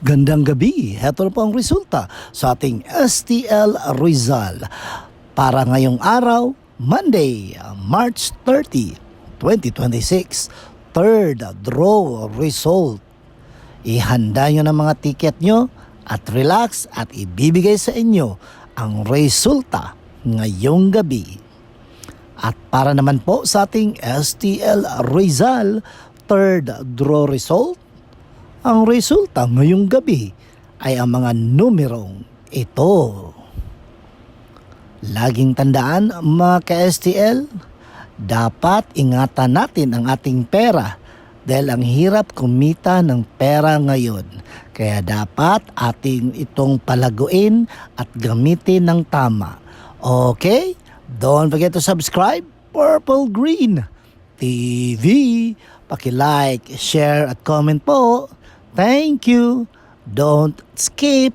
Gandang gabi, heto na po ang resulta sa ating STL Rizal para ngayong araw, Monday, March 30, 2026, third draw result. Ihanda nyo ng mga ticket nyo at relax at ibibigay sa inyo ang resulta ngayong gabi. At para naman po sa ating STL Rizal third draw result, ang resulta ngayong gabi ay ang mga numerong ito. Laging tandaan mga ka-STL, dapat ingatan natin ang ating pera dahil ang hirap kumita ng pera ngayon. Kaya dapat ating itong palaguin at gamitin ng tama. Okay? Don't forget to subscribe, Purple Green TV. Paki-like, share at comment po. Thank you. Don't skip.